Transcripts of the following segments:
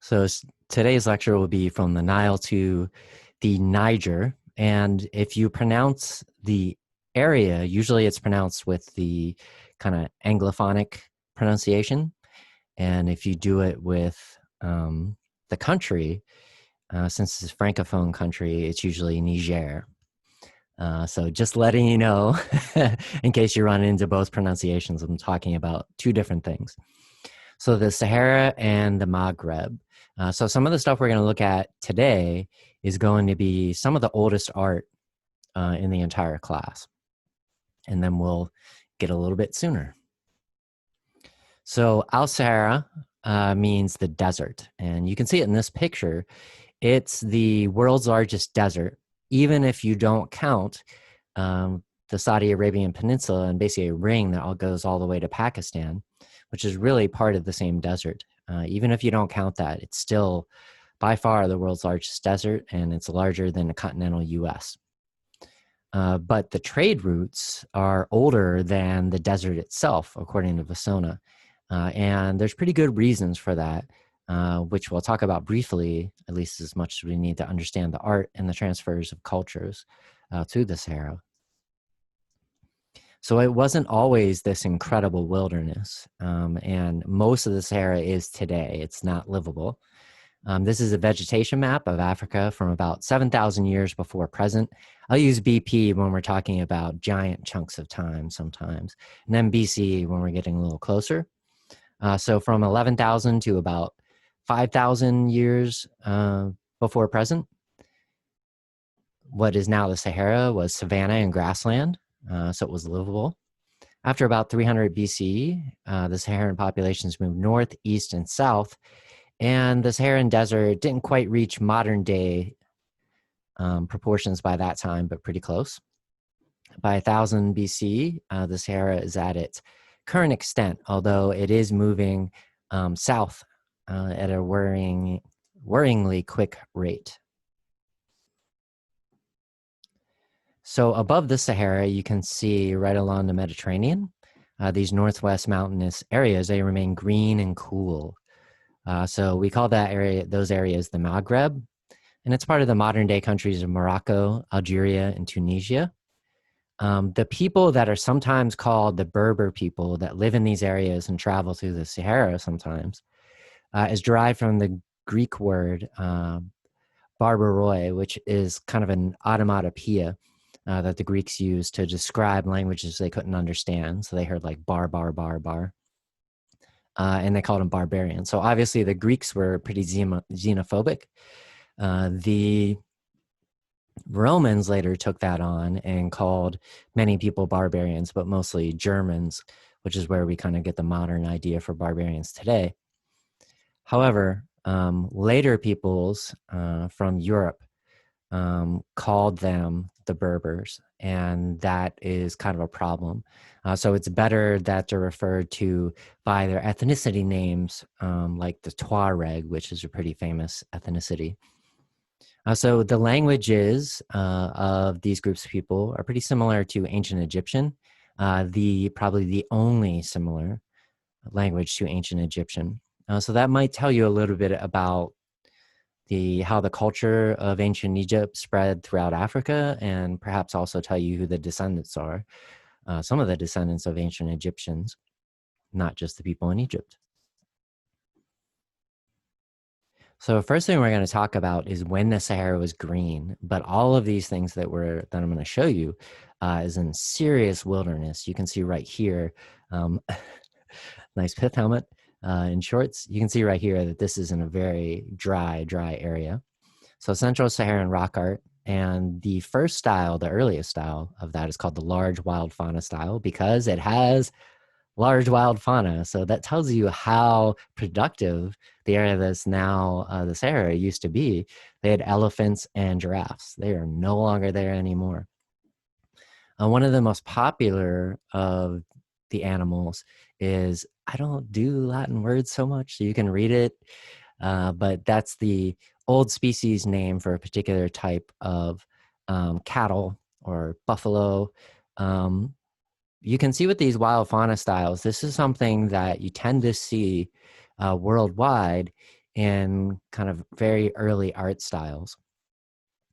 So today's lecture will be from the Nile to the Niger. And if you pronounce the area, usually it's pronounced with the kind of Anglophonic pronunciation. And if you do it with the country, since it's a Francophone country, it's usually Niger. So just letting you know, in case you run into both pronunciations, I'm talking about two different things. So the Sahara and the Maghreb. So some of the stuff we're going to look at today is going to be some of the oldest art in the entire class. And then we'll get a little bit sooner. So Al-Sahara means the desert. And you can see it in this picture. It's the world's largest desert, even if you don't count the Saudi Arabian Peninsula and basically a ring that goes all the way to Pakistan, which is really part of the same desert. Even if you don't count that, it's still by far the world's largest desert, and it's larger than the continental US. But the trade routes are older than the desert itself, according to Vasona. And there's pretty good reasons for that, which we'll talk about briefly, at least as much as we need to understand the art and the transfers of cultures through the Sahara. So it wasn't always this incredible wilderness, and most of the Sahara is today. It's not livable. This is a vegetation map of Africa from about 7,000 years before present. I'll use BP when we're talking about giant chunks of time sometimes, and then BC when we're getting a little closer. So from 11,000 to about 5,000 years before present, what is now the Sahara was savanna and grassland. So it was livable. After about 300 BC, the Saharan populations moved north, east, and south, and the Saharan desert didn't quite reach modern day proportions by that time, but pretty close. By 1000 BC, the Sahara is at its current extent, although it is moving south at a worryingly quick rate. So above the Sahara, you can see right along the Mediterranean, these northwest mountainous areas, they remain green and cool. So we call those areas the Maghreb, and it's part of the modern day countries of Morocco, Algeria, and Tunisia. The people that are sometimes called the Berber people that live in these areas and travel through the Sahara sometimes is derived from the Greek word barbaroi, which is kind of an automatopoeia that the Greeks used to describe languages they couldn't understand. So they heard like bar, bar, bar, bar. And they called them barbarians. So obviously the Greeks were pretty xenophobic. The Romans later took that on and called many people barbarians, but mostly Germans, which is where we kind of get the modern idea for barbarians today. However, later peoples from Europe called them the Berbers, and that is kind of a problem. So it's better that they're referred to by their ethnicity names, like the Tuareg, which is a pretty famous ethnicity. So the languages of these groups of people are pretty similar to ancient Egyptian, probably the only similar language to ancient Egyptian. So that might tell you a little bit about how the culture of ancient Egypt spread throughout Africa, and perhaps also tell you who the descendants are, some of the descendants of ancient Egyptians, not just the people in Egypt. So first thing we're going to talk about is when the Sahara was green, but all of these things that I'm going to show you is in serious wilderness. You can see right here, nice pith helmet. In shorts, you can see right here that this is in a very dry area. So Central Saharan rock art, and the first style, the earliest style of that is called the large wild fauna style because it has large wild fauna. So that tells you how productive the area that's now the Sahara used to be. They had elephants and giraffes. They are no longer there anymore. One of the most popular of the animals is, I don't do Latin words so much, so you can read it, but that's the old species name for a particular type of cattle or buffalo. You can see with these wild fauna styles, this is something that you tend to see worldwide in kind of very early art styles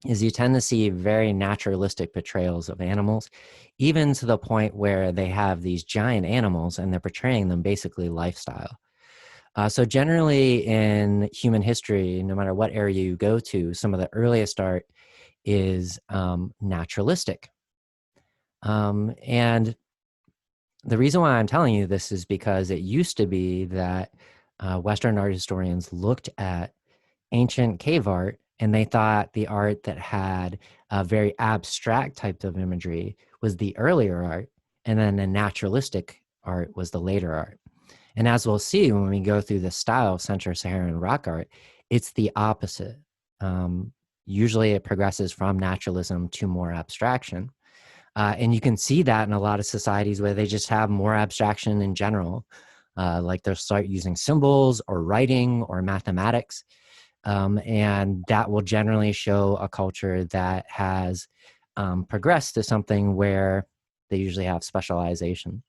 is you tend to see very naturalistic portrayals of animals, even to the point where they have these giant animals and they're portraying them basically lifestyle. So generally in human history, no matter what area you go to, some of the earliest art is naturalistic. And the reason why I'm telling you this is because it used to be that Western art historians looked at ancient cave art and they thought the art that had a very abstract type of imagery was the earlier art, and then the naturalistic art was the later art. And as we'll see when we go through the style of Central Saharan rock art, it's the opposite. Usually it progresses from naturalism to more abstraction. And you can see that in a lot of societies where they just have more abstraction in general. Like they'll start using symbols or writing or mathematics. And that will generally show a culture that has progressed to something where they usually have specialization.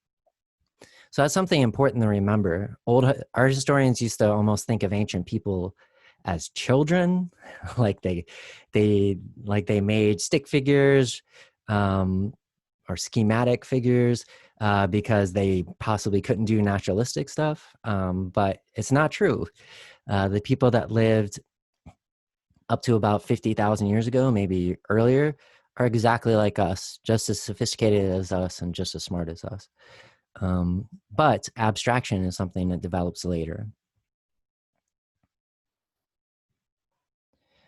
So that's something important to remember. Old art historians used to almost think of ancient people as children, like they made stick figures or schematic figures because they possibly couldn't do naturalistic stuff. But it's not true. The people that lived up to about 50,000 years ago, maybe earlier, are exactly like us, just as sophisticated as us and just as smart as us. But abstraction is something that develops later.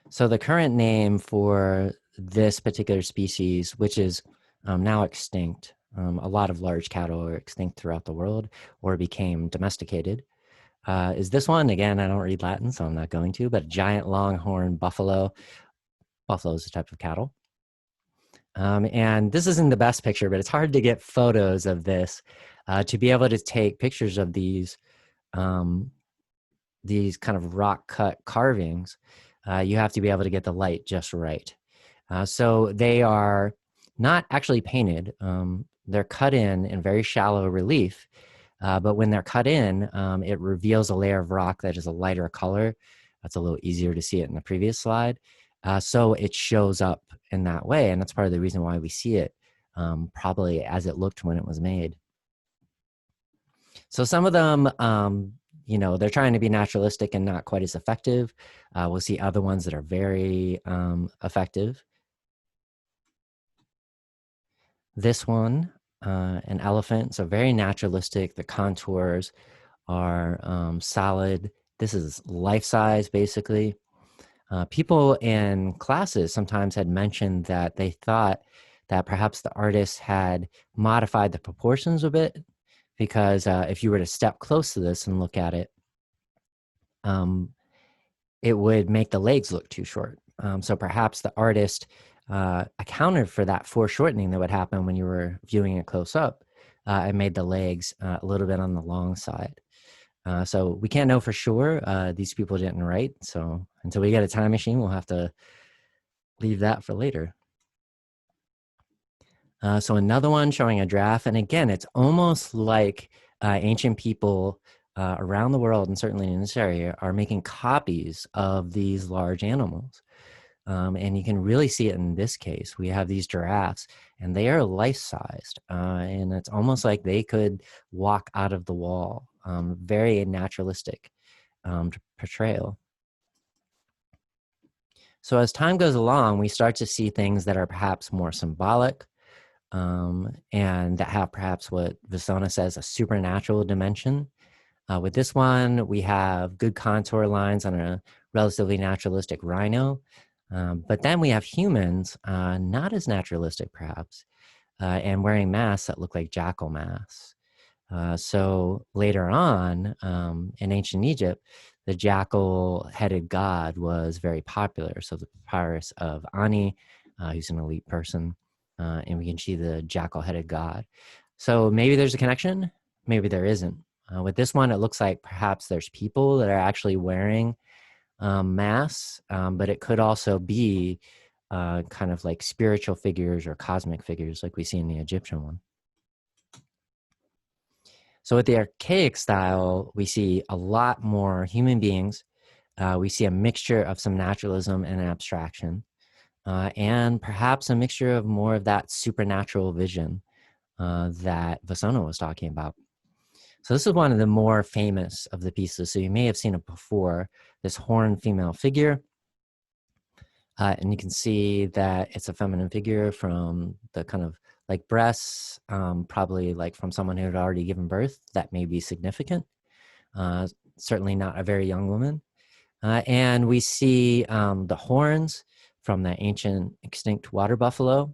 So the current name for this particular species, which is now extinct, a lot of large cattle are extinct throughout the world or became domesticated, is this one. Again, I don't read Latin, so I'm not going to, but giant longhorn buffalo. Buffalo is a type of cattle. And this isn't the best picture, but it's hard to get photos of this. To be able to take pictures of these kind of rock cut carvings, you have to be able to get the light just right. So they are not actually painted. They're cut in very shallow relief. But when they're cut in, it reveals a layer of rock that is a lighter color. That's a little easier to see it in the previous slide. So it shows up in that way. And that's part of the reason why we see it probably as it looked when it was made. So some of them, they're trying to be naturalistic and not quite as effective. We'll see other ones that are very effective. This one, an elephant, so very naturalistic. The contours are solid. This is life-size, basically. People in classes sometimes had mentioned that they thought that perhaps the artist had modified the proportions a bit, because if you were to step close to this and look at it, it would make the legs look too short. So perhaps the artist accounted for that foreshortening that would happen when you were viewing it close up and made the legs a little bit on the long side. So we can't know for sure. These people didn't write. So until we get a time machine, we'll have to leave that for later. So another one showing a giraffe. And again, it's almost like ancient people around the world, and certainly in this area, are making copies of these large animals. And you can really see it in this case. We have these giraffes, and they are life-sized. And it's almost like they could walk out of the wall. Very naturalistic portrayal. So as time goes along, we start to see things that are perhaps more symbolic, and that have perhaps what Vasona says, a supernatural dimension. With this one, we have good contour lines on a relatively naturalistic rhino. But then we have humans, not as naturalistic perhaps, and wearing masks that look like jackal masks. So later on, in ancient Egypt, the jackal-headed god was very popular. So the papyrus of Ani, who's an elite person, and we can see the jackal-headed god. So maybe there's a connection, maybe there isn't. With this one, it looks like perhaps there's people that are actually wearing masks, but it could also be kind of like spiritual figures or cosmic figures like we see in the Egyptian one. So with the archaic style, we see a lot more human beings We see a mixture of some naturalism and abstraction, and perhaps a mixture of more of that supernatural vision that Vasona was talking about. So this is one of the more famous of the pieces. So you may have seen it before, this horned female figure. And you can see that it's a feminine figure from the kind of like breasts, probably like from someone who had already given birth. That may be significant. Certainly not a very young woman. And we see the horns from the ancient extinct water buffalo,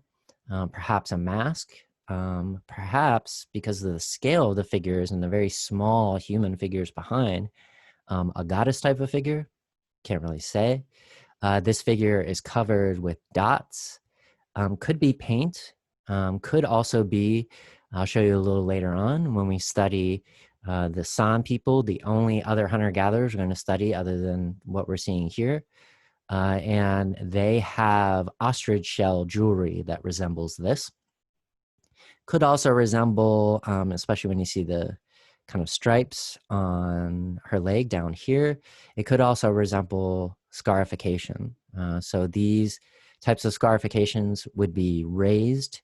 perhaps a mask, perhaps because of the scale of the figures and the very small human figures behind, a goddess type of figure. Can't really say. This figure is covered with dots, could be paint, could also be, I'll show you a little later on when we study the San people, the only other hunter-gatherers we're going to study other than what we're seeing here. And they have ostrich shell jewelry that resembles this. Could also resemble, especially when you see the kind of stripes on her leg down here, it could also resemble scarification. So these types of scarifications would be raised,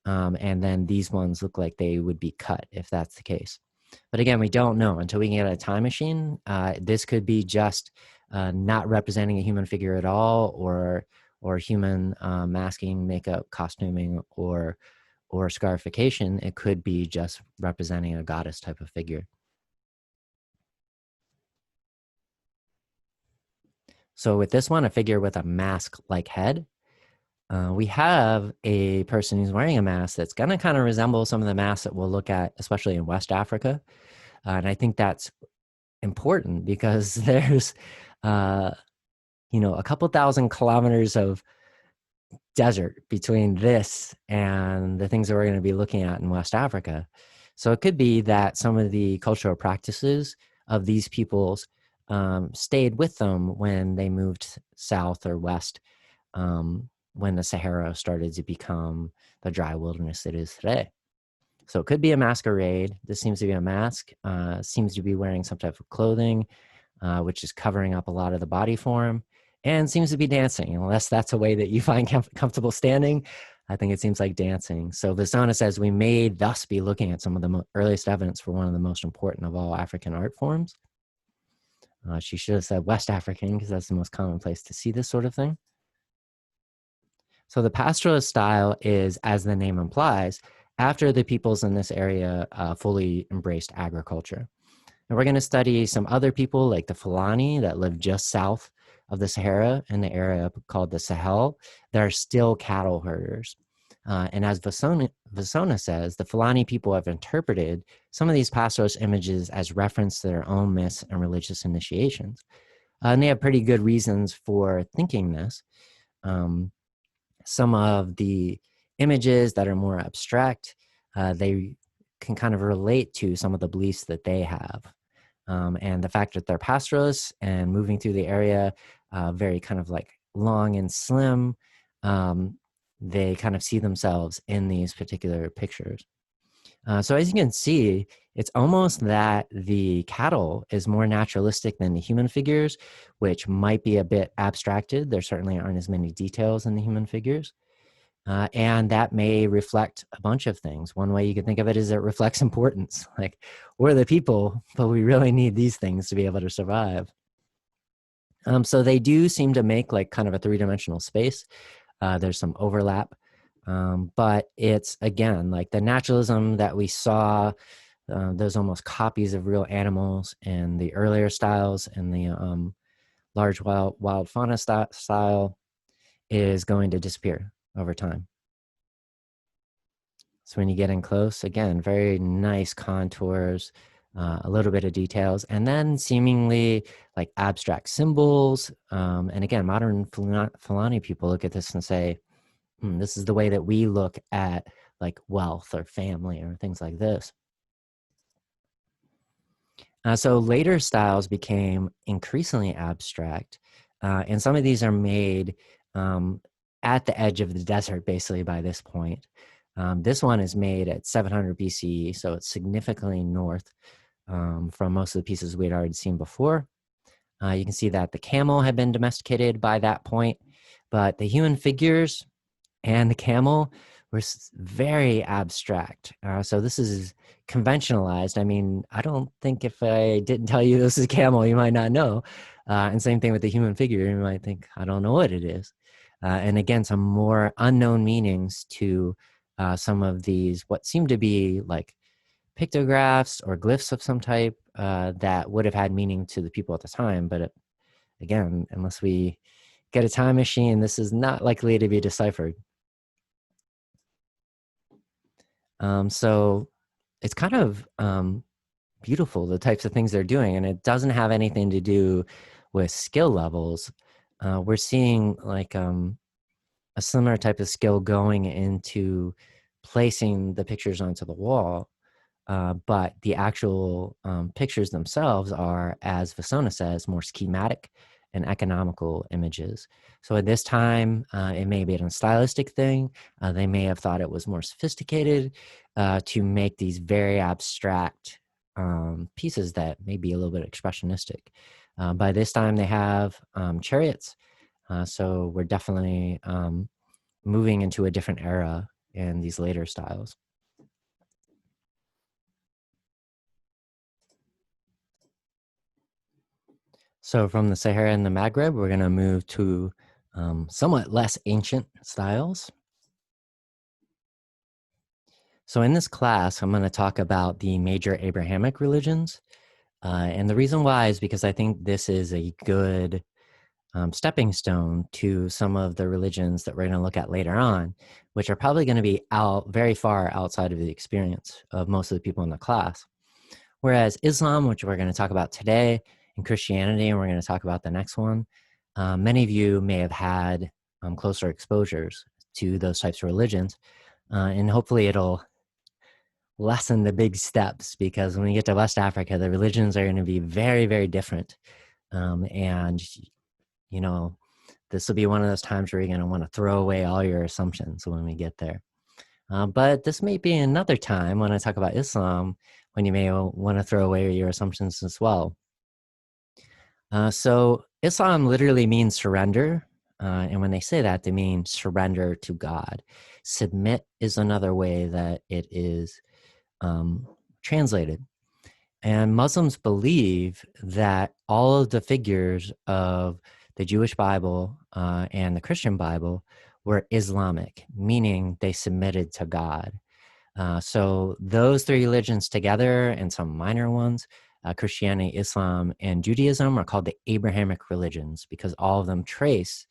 and then these ones look like they would be cut if that's the case. But again, we don't know until we can get a time machine. This could be just not representing a human figure at all, or human masking, makeup, costuming, or scarification. It could be just representing a goddess type of figure. So with this one, a figure with a mask-like head, we have a person who's wearing a mask that's going to kind of resemble some of the masks that we'll look at, especially in West Africa. And I think that's important because there's, a couple thousand kilometers of desert between this and the things that we're going to be looking at in West Africa. So it could be that some of the cultural practices of these peoples stayed with them when they moved south or west, when the Sahara started to become the dry wilderness it is today. So it could be a masquerade. This seems to be a mask, seems to be wearing some type of clothing, which is covering up a lot of the body form, and seems to be dancing, unless that's a way that you find comfortable standing. I think it seems like dancing. So Vasona says we may thus be looking at some of the earliest evidence for one of the most important of all African art forms. She should have said West African because that's the most common place to see this sort of thing. So the pastoralist style is, as the name implies, after the peoples in this area fully embraced agriculture. And we're going to study some other people like the Fulani that live just south of the Sahara in the area called the Sahel. That are still cattle herders. And as Vasona says, the Fulani people have interpreted some of these pastoralist images as reference to their own myths and religious initiations. And they have pretty good reasons for thinking this. Some of the images that are more abstract, they can kind of relate to some of the beliefs that they have. And the fact that they're pastoralists and moving through the area, very kind of like long and slim, they kind of see themselves in these particular pictures. So as you can see, it's almost that the cattle is more naturalistic than the human figures, which might be a bit abstracted. There certainly aren't as many details in the human figures. And that may reflect a bunch of things. One way you can think of it is it reflects importance. Like, we're the people, but we really need these things to be able to survive. So they do seem to make like kind of a three-dimensional space. There's some overlap. But it's, again, like the naturalism that we saw, those almost copies of real animals in the earlier styles and the large wild fauna style is going to disappear over time. So when you get in close, again, very nice contours, a little bit of details, and then seemingly like abstract symbols. And again, modern Fulani people look at this and say, this is the way that we look at like wealth or family or things like this. So later styles became increasingly abstract, and some of these are made at the edge of the desert, basically, by this point. This one is made at 700 BCE, so it's significantly north from most of the pieces we had already seen before. You can see that the camel had been domesticated by that point, but the human figures and the camel were very abstract. So this is conventionalized. I mean, I don't think if I didn't tell you this is a camel, you might not know. And same thing with the human figure. You might think, I don't know what it is. And again, some more unknown meanings to some of these, what seem to be like pictographs or glyphs of some type that would have had meaning to the people at the time. But again, unless we get a time machine, this is not likely to be deciphered. So it's kind of beautiful, the types of things they're doing, and it doesn't have anything to do with skill levels. We're seeing like a similar type of skill going into placing the pictures onto the wall. But the actual pictures themselves are, as Vasona says, more schematic and economical images. So at this time, it may be a stylistic thing. They may have thought it was more sophisticated to make these very abstract pieces that may be a little bit expressionistic. By this time, they have chariots. So we're definitely moving into a different era in these later styles. So from the Sahara and the Maghreb, we're going to move to somewhat less ancient styles. So in this class, I'm going to talk about the major Abrahamic religions. And the reason why is because I think this is a good stepping stone to some of the religions that we're going to look at later on, which are probably going to be very far outside of the experience of most of the people in the class. Whereas Islam, which we're going to talk about today, and Christianity, and we're going to talk about the next one, many of you may have had closer exposures to those types of religions. And hopefully it'll lessen the big steps, because when you get to West Africa, the religions are going to be very, very different. And, you know, this will be one of those times where you're going to want to throw away all your assumptions when we get there. But this may be another time when I talk about Islam when you may want to throw away your assumptions as well. So Islam literally means surrender. And when they say that, they mean surrender to God. Submit is another way that it is translated. And Muslims believe that all of the figures of the Jewish Bible and the Christian Bible were Islamic, meaning they submitted to God. So those three religions together and some minor ones, Christianity, Islam, and Judaism, are called the Abrahamic religions because all of them trace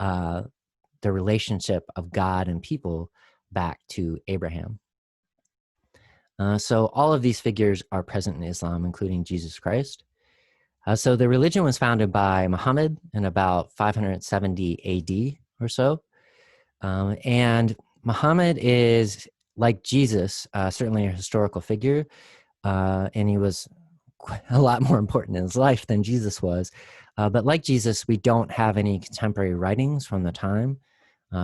the relationship of God and people back to Abraham. So all of these figures are present in Islam, including Jesus Christ. So the religion was founded by Muhammad in about 570 AD or so. And Muhammad is, like Jesus, certainly a historical figure, and he was a lot more important in his life than Jesus was. But like Jesus, we don't have any contemporary writings from the time.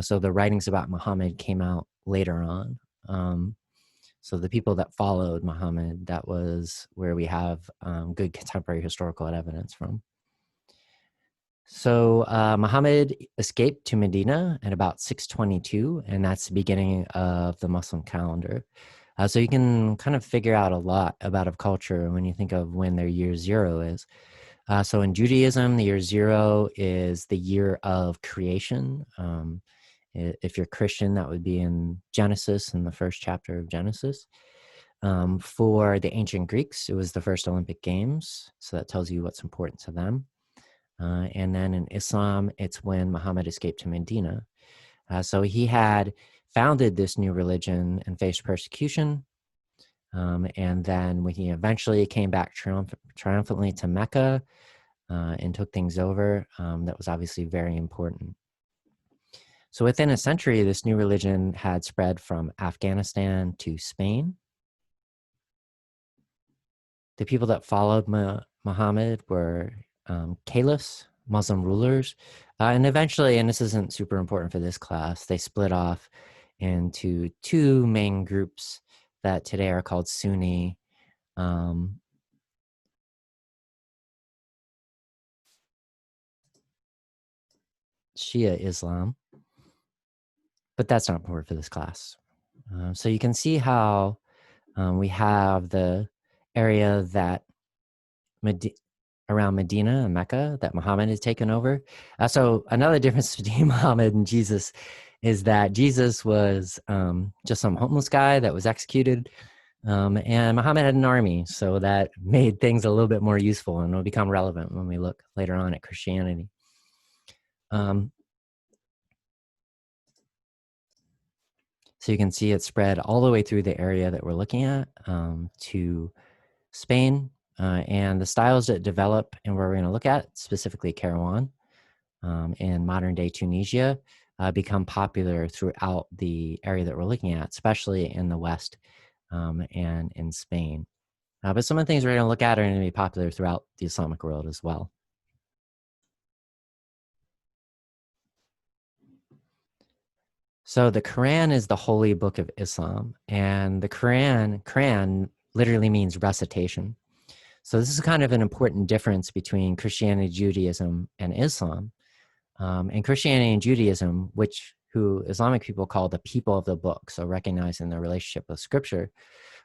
So the writings about Muhammad came out later on. So the people that followed Muhammad, that was where we have good contemporary historical evidence from. So Muhammad escaped to Medina at about 622, and that's the beginning of the Muslim calendar. So you can kind of figure out a lot about a culture when you think of when their year zero is. So in Judaism, the year zero is the year of creation. If you're Christian, that would be in Genesis, in the first chapter of Genesis. For the ancient Greeks, it was the first Olympic Games. So that tells you what's important to them. And then in Islam, it's when Muhammad escaped to Medina. So he had founded this new religion and faced persecution. And then when he eventually came back triumphantly to Mecca and took things over, that was obviously very important. So within a century, this new religion had spread from Afghanistan to Spain. The people that followed Muhammad were caliphs, Muslim rulers, and eventually, and this isn't super important for this class, they split off into two main groups that today are called Sunni Shia Islam, but that's not important for this class. So you can see how we have the area that around Medina and Mecca that Muhammad has taken over. So another difference between Muhammad and Jesus is that Jesus was just some homeless guy that was executed, and Muhammad had an army, so that made things a little bit more useful and will become relevant when we look later on at Christianity. So you can see it spread all the way through the area that we're looking at to Spain, and the styles that develop and where we're going to look at, specifically Kairouan in modern day Tunisia, become popular throughout the area that we're looking at, especially in the West and in Spain. But some of the things we're going to look at are going to be popular throughout the Islamic world as well. So the Quran is the holy book of Islam, and the Quran literally means recitation. So this is kind of an important difference between Christianity, Judaism, and Islam. And Christianity and Judaism, who Islamic people call the people of the book, so recognizing the relationship with Scripture,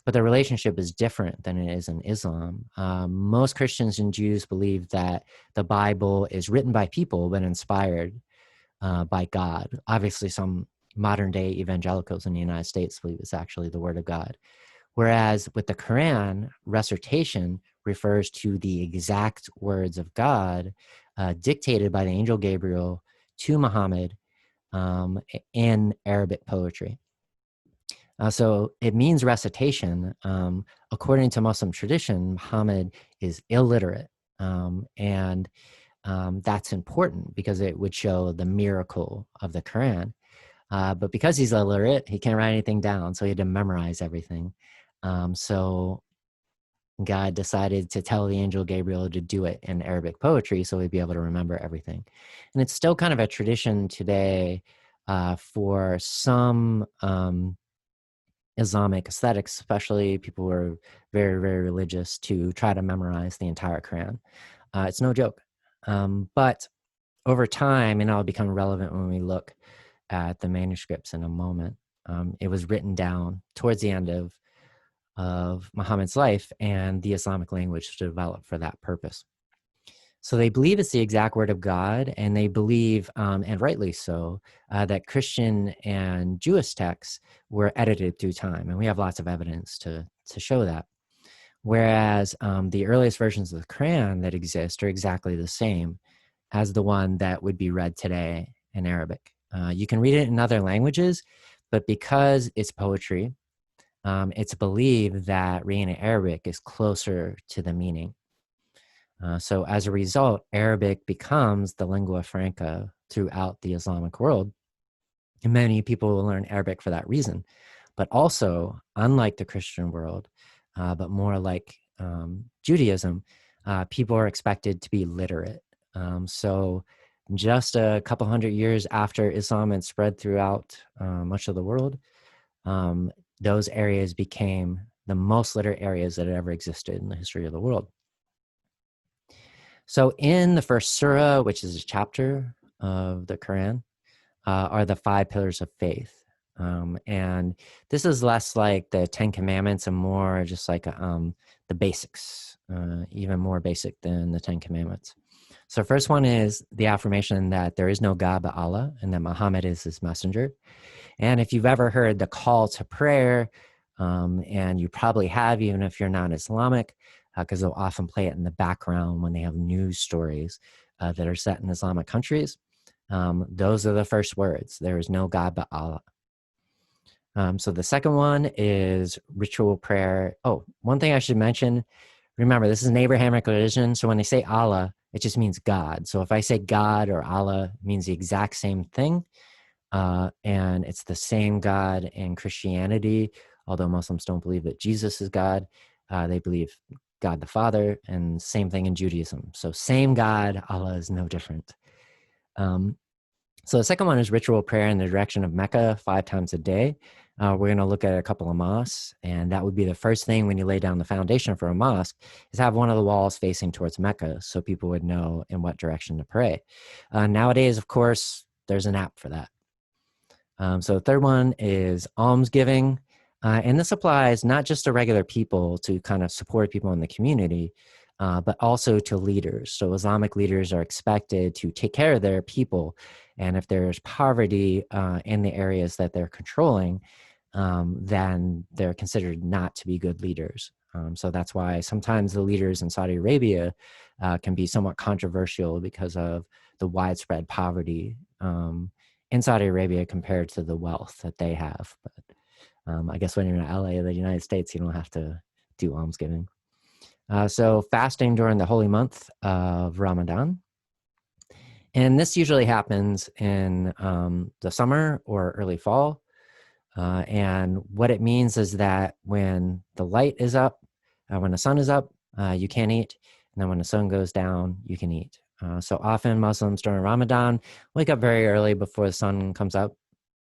but the relationship is different than it is in Islam. Most Christians and Jews believe that the Bible is written by people but inspired by God. Obviously, some modern day evangelicals in the United States believe it's actually the Word of God. Whereas with the Quran, recitation refers to the exact words of God dictated by the angel Gabriel to Muhammad in Arabic poetry. So it means recitation. According to Muslim tradition, Muhammad is illiterate. And that's important because it would show the miracle of the Quran. But because he's illiterate, he can't write anything down, so he had to memorize everything. So God decided to tell the angel Gabriel to do it in Arabic poetry so he'd be able to remember everything. And it's still kind of a tradition today for some Islamic aesthetics, especially people who are very, very religious, to try to memorize the entire Quran. It's no joke. But over time, and it'll become relevant when we look at the manuscripts in a moment, it was written down towards the end of Muhammad's life, and the Islamic language developed for that purpose. So they believe it's the exact word of God, and they believe, and rightly so, that Christian and Jewish texts were edited through time, and we have lots of evidence to show that. Whereas the earliest versions of the Quran that exist are exactly the same as the one that would be read today in Arabic. You can read it in other languages, but because it's poetry, it's believed that reading in Arabic is closer to the meaning. So as a result, Arabic becomes the lingua franca throughout the Islamic world. And many people will learn Arabic for that reason. But also, unlike the Christian world, but more like Judaism, people are expected to be literate. So just a couple hundred years after Islam had spread throughout much of the world, those areas became the most literate areas that had ever existed in the history of the world. So in the first surah, which is a chapter of the Quran, are the 5 pillars of faith. And this is less like the 10 Commandments and more just like the basics, even more basic than the 10 Commandments. So first one is the affirmation that there is no God but Allah and that Muhammad is his messenger. And if you've ever heard the call to prayer, and you probably have, even if you're not Islamic, because they'll often play it in the background when they have news stories that are set in Islamic countries. Those are the first words. There is no God but Allah. So the second one is ritual prayer. Oh, one thing I should mention, remember, this is an Abrahamic religion. So when they say Allah, it just means God. So if I say God or Allah, it means the exact same thing. And it's the same God in Christianity, although Muslims don't believe that Jesus is God. They believe God the Father, and same thing in Judaism. So same God, Allah is no different. So the second one is ritual prayer in the direction of Mecca 5 times a day. We're going to look at a couple of mosques, and that would be the first thing when you lay down the foundation for a mosque is have one of the walls facing towards Mecca so people would know in what direction to pray. Nowadays, of course, there's an app for that. So the third one is almsgiving. And this applies not just to regular people to kind of support people in the community, but also to leaders. So Islamic leaders are expected to take care of their people. And if there's poverty in the areas that they're controlling, then they're considered not to be good leaders. So that's why sometimes the leaders in Saudi Arabia can be somewhat controversial because of the widespread poverty in Saudi Arabia compared to the wealth that they have. But I guess when you're in LA, the United States, you don't have to do almsgiving. So fasting during the holy month of Ramadan. And this usually happens in the summer or early fall. And what it means is that when the light is up, when the sun is up, you can't eat. And then when the sun goes down, you can eat. So often Muslims during Ramadan wake up very early before the sun comes up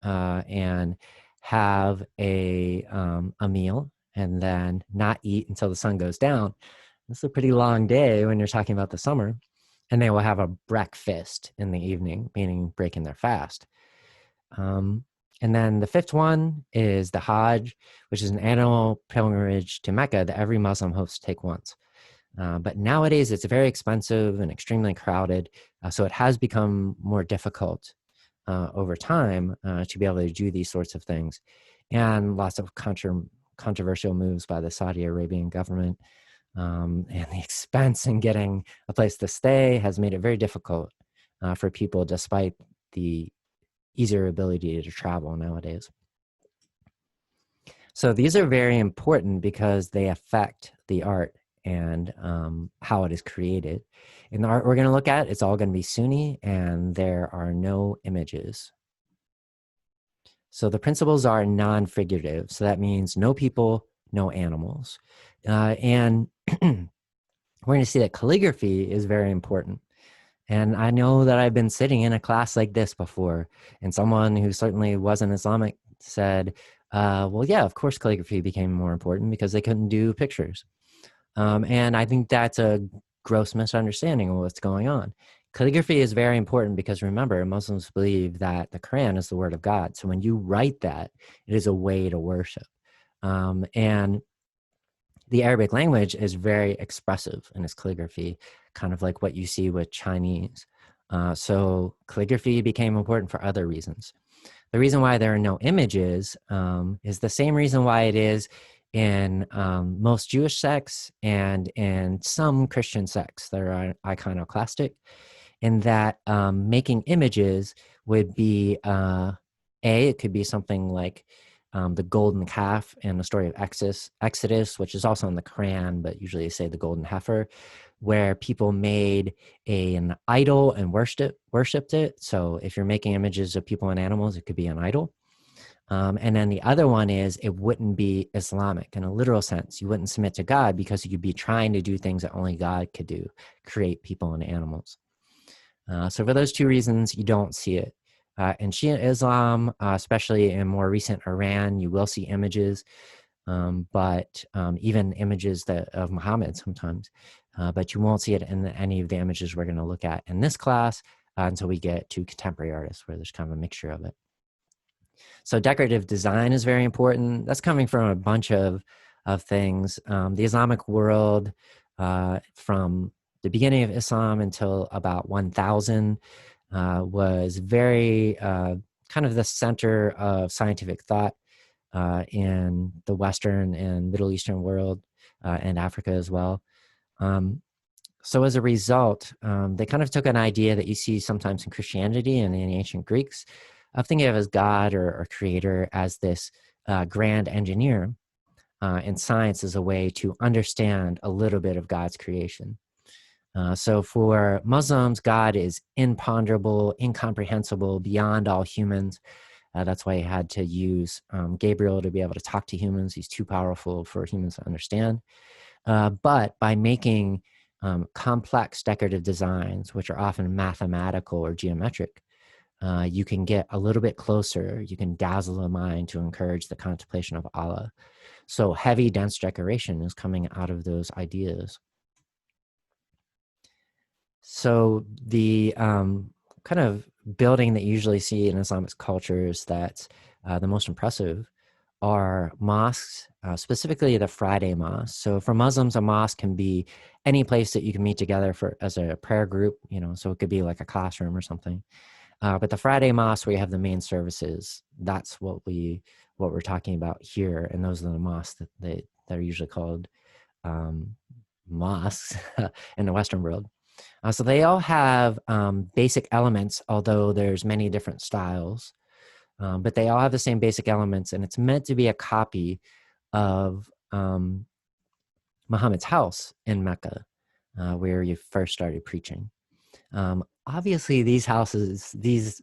and have a meal and then not eat until the sun goes down. This is a pretty long day when you're talking about the summer. And they will have a breakfast in the evening, meaning breaking their fast. And then the fifth one is the Hajj, which is an annual pilgrimage to Mecca that every Muslim hopes to take once. But nowadays, it's very expensive and extremely crowded. So it has become more difficult over time to be able to do these sorts of things. And lots of controversial moves by the Saudi Arabian government. And the expense in getting a place to stay has made it very difficult for people, despite the easier ability to travel nowadays. So these are very important because they affect the art and how it is created. In the art we're going to look at, it's all going to be Sunni, and there are no images. So the principles are non-figurative. So that means no people, no animals. And we're going to see that calligraphy is very important. And I know that I've been sitting in a class like this before, and someone who certainly wasn't Islamic said, well, yeah, of course calligraphy became more important because they couldn't do pictures. And I think that's a gross misunderstanding of what's going on. Calligraphy is very important because remember, Muslims believe that the Quran is the word of God. So when you write that, it is a way to worship. And the Arabic language is very expressive in its calligraphy, kind of like what you see with Chinese. So calligraphy became important for other reasons. The reason why there are no images is the same reason why it is in most Jewish sects and in some Christian sects that are iconoclastic, in that making images would be, it could be something like the golden calf in the story of Exodus, which is also in the Quran, but usually they say the golden heifer, where people made an idol and worshipped it. So if you're making images of people and animals, it could be an idol. And then the other one is it wouldn't be Islamic in a literal sense. You wouldn't submit to God because you'd be trying to do things that only God could do, create people and animals. So for those two reasons, you don't see it. In Shia Islam, especially in more recent Iran, you will see images, but even images of Muhammad sometimes, but you won't see it in any of the images we're going to look at in this class until we get to contemporary artists, where there's kind of a mixture of it. So decorative design is very important. That's coming from a bunch of things. The Islamic world, from the beginning of Islam until about 1000, was very kind of the center of scientific thought in the Western and Middle Eastern world and Africa as well. So as a result, they kind of took an idea that you see sometimes in Christianity and in ancient Greeks of thinking of as God or creator as this grand engineer, and science as a way to understand a little bit of God's creation. So for Muslims, God is imponderable, incomprehensible, beyond all humans. That's why he had to use Gabriel to be able to talk to humans. He's too powerful for humans to understand. But by making complex decorative designs, which are often mathematical or geometric, you can get a little bit closer. You can dazzle the mind to encourage the contemplation of Allah. So heavy, dense decoration is coming out of those ideas. So the kind of building that you usually see in Islamic cultures that's the most impressive are mosques, specifically the Friday mosque. So for Muslims, a mosque can be any place that you can meet together for as a prayer group, you know, so it could be like a classroom or something. But the Friday mosque where you have the main services, that's what we're talking about here, and those are the mosques that are usually called mosques in the Western world. So they all have basic elements, although there's many different styles. But they all have the same basic elements, and it's meant to be a copy of Muhammad's house in Mecca, where he first started preaching. Obviously, these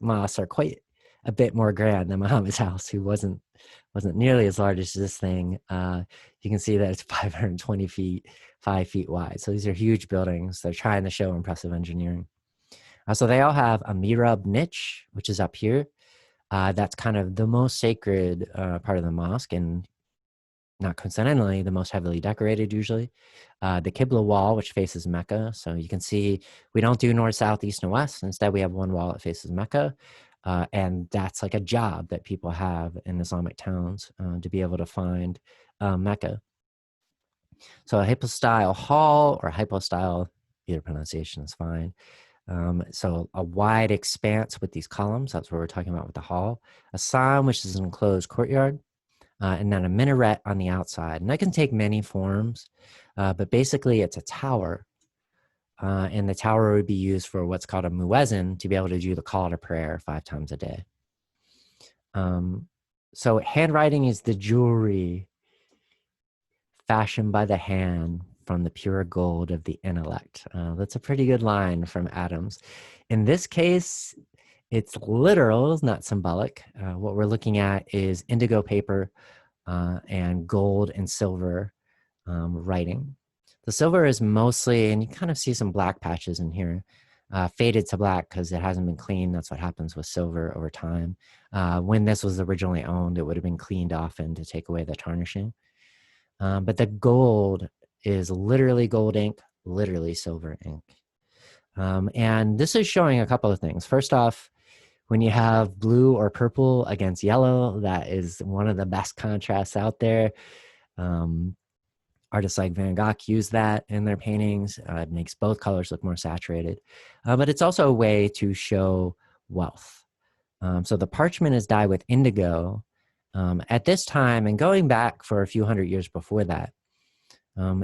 mosques are quite a bit more grand than Muhammad's house, who wasn't nearly as large as this thing. You can see that it's 520 feet, 5 feet wide. So these are huge buildings. They're trying to show impressive engineering. So they all have a mihrab niche, which is up here. That's kind of the most sacred part of the mosque, and not coincidentally, the most heavily decorated usually. The Qibla wall, which faces Mecca. So you can see we don't do north, south, east, and west. Instead, we have one wall that faces Mecca. And that's like a job that people have in Islamic towns to be able to find Mecca. So a hypostyle hall or hypostyle, either pronunciation is fine. So a wide expanse with these columns, that's what we're talking about with the hall. A sign, which is an enclosed courtyard. And then a minaret on the outside. And that can take many forms, but basically it's a tower. And the tower would be used for what's called a muezzin, to be able to do the call to prayer 5 times a day. So handwriting is the jewelry fashioned by the hand from the pure gold of the intellect. That's a pretty good line from Adams. In this case, it's literal, it's not symbolic. What we're looking at is indigo paper and gold and silver writing. The silver is mostly, and you kind of see some black patches in here, faded to black because it hasn't been cleaned. That's what happens with silver over time. When this was originally owned, it would have been cleaned often to take away the tarnishing. But the gold is literally gold ink, literally silver ink. And this is showing a couple of things. First off, when you have blue or purple against yellow, that is one of the best contrasts out there. Artists like Van Gogh use that in their paintings. It makes both colors look more saturated. But it's also a way to show wealth. So the parchment is dyed with indigo. At this time, and going back for a few hundred years before that,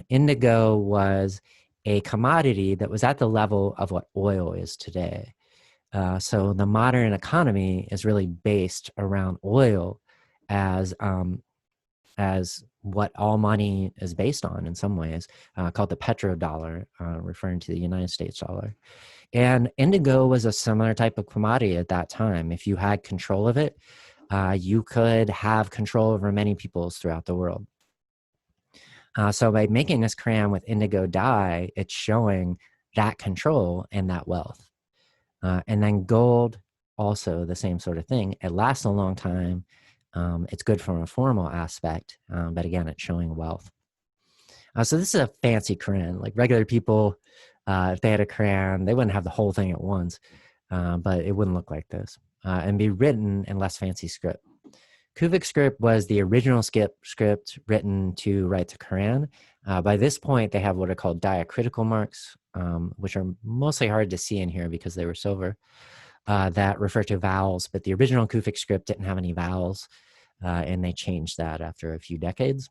indigo was a commodity that was at the level of what oil is today. So the modern economy is really based around oil as what all money is based on in some ways, called the petrodollar, referring to the United States dollar. And indigo was a similar type of commodity at that time. If you had control of it, you could have control over many peoples throughout the world. So by making this crayon with indigo dye, it's showing that control and that wealth. And then gold, also the same sort of thing. It lasts a long time. It's good from a formal aspect, but again, it's showing wealth. So this is a fancy crayon. Like regular people, if they had a crayon, they wouldn't have the whole thing at once, but it wouldn't look like this and be written in less fancy script. Kufic script was the original script written to write the Quran. By this point, they have what are called diacritical marks, which are mostly hard to see in here because they were silver, that refer to vowels. But the original Kufic script didn't have any vowels, and they changed that after a few decades.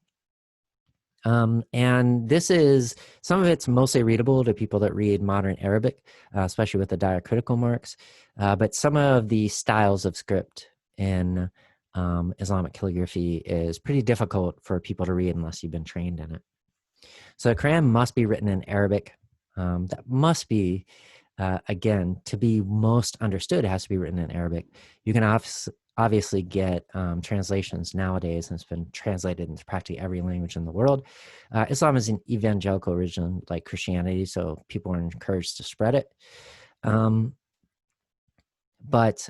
And this is, some of it's mostly readable to people that read modern Arabic, especially with the diacritical marks. But some of the styles of script in Islamic calligraphy is pretty difficult for people to read unless you've been trained in it. So the Quran must be written in Arabic. That must be, again, to be most understood, it has to be written in Arabic. You can obviously get translations nowadays, and it's been translated into practically every language in the world. Islam is an evangelical religion like Christianity, so people are encouraged to spread it. but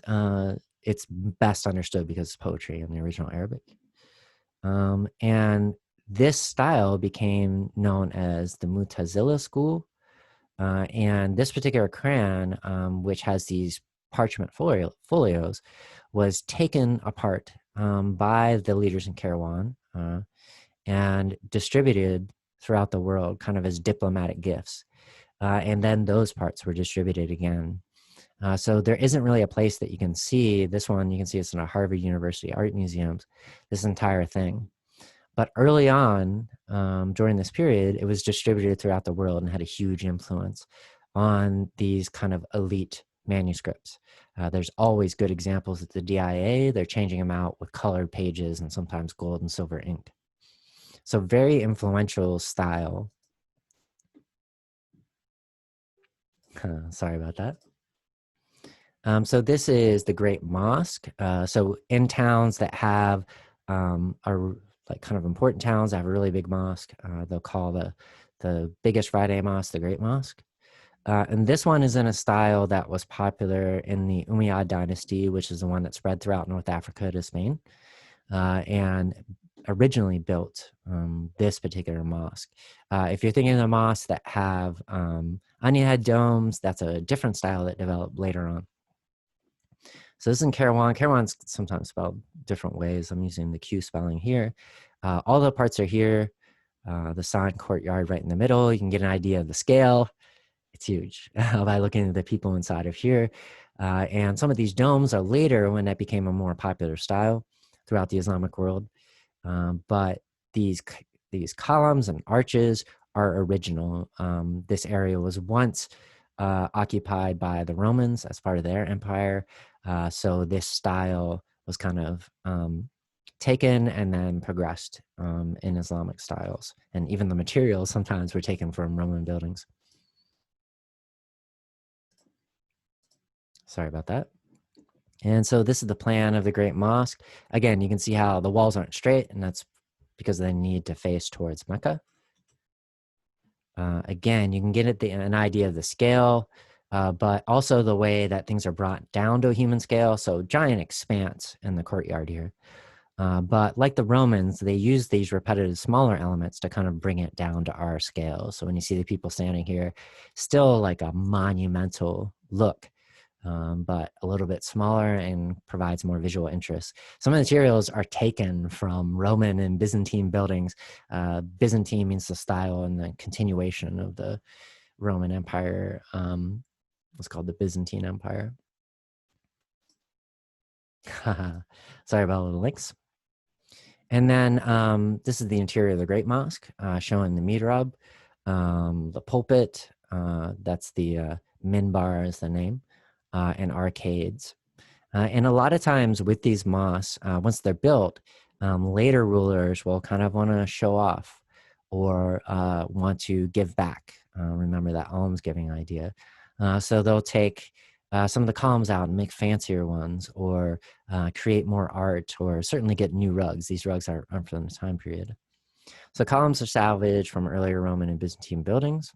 it's best understood because it's poetry in the original Arabic. And this style became known as the Mutazila school. And this particular crayon, which has these parchment folios, was taken apart by the leaders in Kairouan and distributed throughout the world kind of as diplomatic gifts. And then those parts were distributed again. So there isn't really a place that you can see this one. You can see it's in a Harvard University art museums, this entire thing. But early on, during this period, it was distributed throughout the world and had a huge influence on these kind of elite manuscripts. There's always good examples at the DIA. They're changing them out with colored pages and sometimes gold and silver ink. So very influential style. Sorry about that. So this is the Great Mosque. So in towns that have are like kind of important towns that have a really big mosque, they'll call the biggest Friday mosque the Great Mosque. And this one is in a style that was popular in the Umayyad dynasty, which is the one that spread throughout North Africa to Spain, and originally built this particular mosque. If you're thinking of the mosques that have onion head domes, that's a different style that developed later on. So this is in Kairouan. Kairouan's sometimes spelled different ways. I'm using the Q spelling here. All the parts are here. The sign courtyard right in the middle. You can get an idea of the scale. It's huge by looking at the people inside of here. And some of these domes are later when that became a more popular style throughout the Islamic world. But these columns and arches are original. This area was once occupied by the Romans as part of their empire. So this style was kind of taken and then progressed in Islamic styles. And even the materials sometimes were taken from Roman buildings. Sorry about that. And so this is the plan of the Great Mosque. Again, you can see how the walls aren't straight, and that's because they need to face towards Mecca. Again, you can get an idea of the scale, but also the way that things are brought down to a human scale. So giant expanse in the courtyard here. But like the Romans, they use these repetitive smaller elements to kind of bring it down to our scale. So when you see the people standing here, still like a monumental look. But a little bit smaller and provides more visual interest. Some materials are taken from Roman and Byzantine buildings. Byzantine means the style and the continuation of the Roman Empire. What's called the Byzantine Empire. Sorry about all the links. And then this is the interior of the Great Mosque, showing the mihrab, the pulpit. That's the minbar is the name. And arcades. And a lot of times with these mosques, once they're built, later rulers will kind of want to show off or want to give back. Remember that almsgiving idea. So they'll take some of the columns out and make fancier ones, or create more art, or certainly get new rugs. These rugs aren't from the time period. So columns are salvaged from earlier Roman and Byzantine buildings.